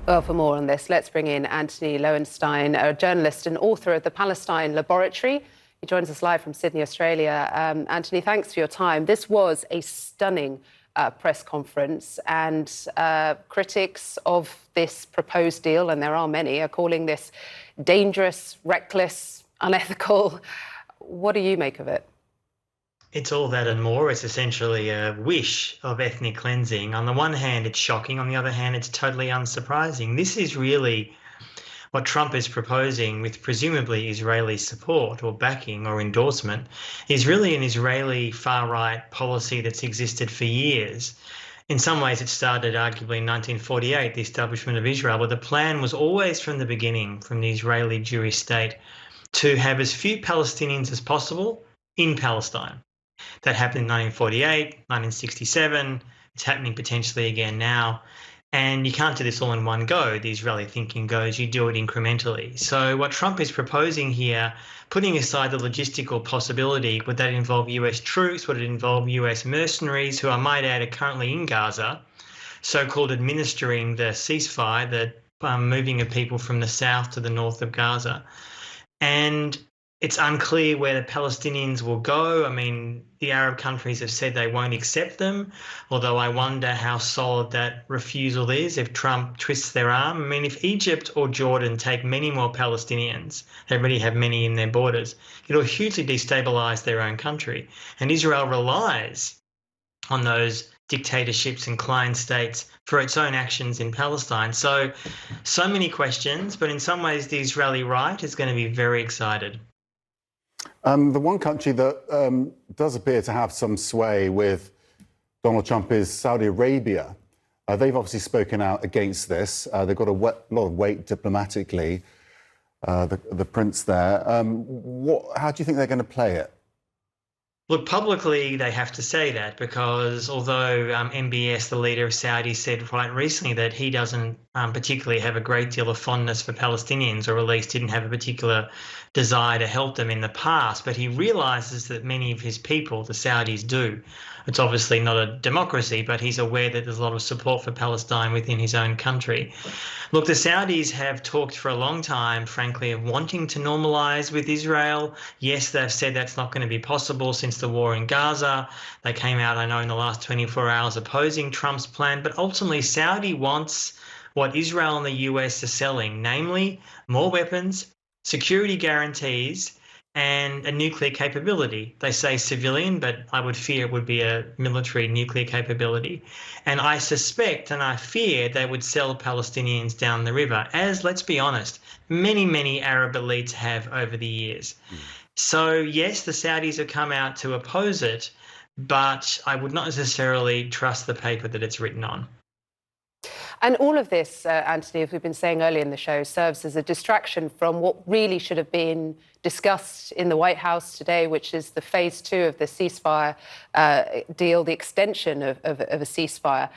Well, for more on this, let's bring in Antony Loewenstein, a journalist and author of the Palestine Laboratory. He joins us live from Sydney, Australia. Antony, thanks for your time. This was a stunning press conference, and critics of this proposed deal, and there are many, are calling this dangerous, reckless, unethical. What do you make of it? It's all that and more. It's essentially a wish of ethnic cleansing. On the one hand, it's shocking. On the other hand, it's totally unsurprising. This is really what Trump is proposing, with presumably Israeli support or backing or endorsement, is really an Israeli far-right policy that's existed for years. In some ways, it started arguably in 1948, the establishment of Israel, but the plan was always from the beginning, from the Israeli Jewish state, to have as few Palestinians as possible in Palestine. That happened in 1948, 1967. It's happening potentially again now. And you can't do this all in one go. The Israeli thinking goes, you do it incrementally. So what Trump is proposing here, putting aside the logistical possibility, would that involve US troops? Would it involve US mercenaries who, I might add, are currently in Gaza, so-called administering the ceasefire, the moving of people from the south to the north of Gaza? And it's unclear where the Palestinians will go. I mean, the Arab countries have said they won't accept them, although I wonder how solid that refusal is if Trump twists their arm. I mean, if Egypt or Jordan take many more Palestinians, they already have many in their borders, it'll hugely destabilise their own country. And Israel relies on those dictatorships and client states for its own actions in Palestine. So many questions, but in some ways the Israeli right is going to be very excited. The one country that does appear to have some sway with Donald Trump is Saudi Arabia. They've obviously spoken out against this. They've got a lot of weight diplomatically, the prince there. How do you think they're going to play it? Look, publicly, they have to say that because although MBS, the leader of Saudi, said quite recently that he doesn't particularly have a great deal of fondness for Palestinians, or at least didn't have a particular desire to help them in the past, but he realises that many of his people, the Saudis, do. It's obviously not a democracy, but he's aware that there's a lot of support for Palestine within his own country. Look, the Saudis have talked for a long time, frankly, of wanting to normalise with Israel. Yes, they've said that's not going to be possible since the war in Gaza. They came out, I know, in the last 24 hours opposing Trump's plan, but ultimately Saudi wants what Israel and the US are selling, namely more weapons, security guarantees, and a nuclear capability. They say civilian, but I would fear it would be a military nuclear capability. And I suspect and I fear they would sell Palestinians down the river, as, let's be honest, many Arab elites have over the years. So yes, the Saudis have come out to oppose it, but I would not necessarily trust the paper that it's written on. And all of this, Antony, as we've been saying earlier in the show, serves as a distraction from what really should have been discussed in the White House today, which is the phase 2 of the ceasefire deal, the extension of a ceasefire.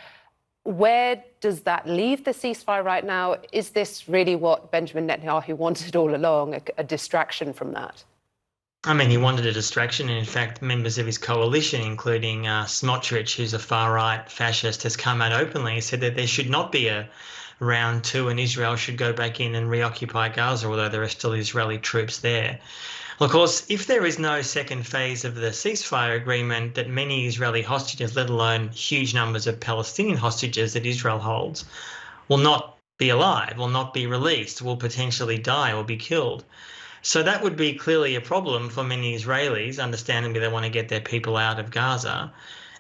Where does that leave the ceasefire right now? Is this really what Benjamin Netanyahu wanted all along, a distraction from that? I mean, he wanted a distraction, and in fact, members of his coalition, including Smotrich, who's a far-right fascist, has come out openly and said that there should not be a round 2 and Israel should go back in and reoccupy Gaza, although there are still Israeli troops there. Well, of course, if there is no second phase of the ceasefire agreement, that many Israeli hostages, let alone huge numbers of Palestinian hostages that Israel holds, will not be alive, will not be released, will potentially die or be killed. So that would be clearly a problem for many Israelis. Understandably, they want to get their people out of Gaza.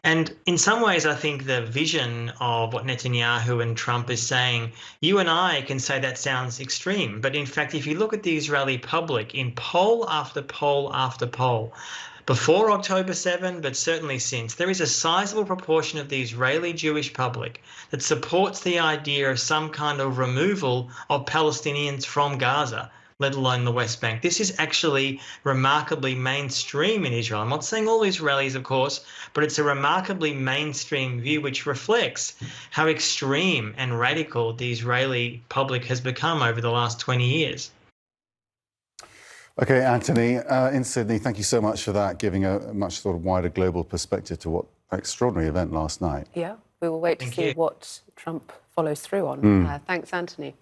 And in some ways, I think the vision of what Netanyahu and Trump is saying, you and I can say that sounds extreme. But in fact, if you look at the Israeli public in poll after poll after poll, before October 7, but certainly since, there is a sizable proportion of the Israeli Jewish public that supports the idea of some kind of removal of Palestinians from Gaza, let alone the West Bank. This is actually remarkably mainstream in Israel. I'm not saying all Israelis, of course, but it's a remarkably mainstream view which reflects how extreme and radical the Israeli public has become over the last 20 years. OK, Antony, in Sydney, thank you so much for that, giving a much sort of wider global perspective to what an extraordinary event last night. Yeah. We will wait to Thank see you. what Trump follows through on. Thanks, Antony.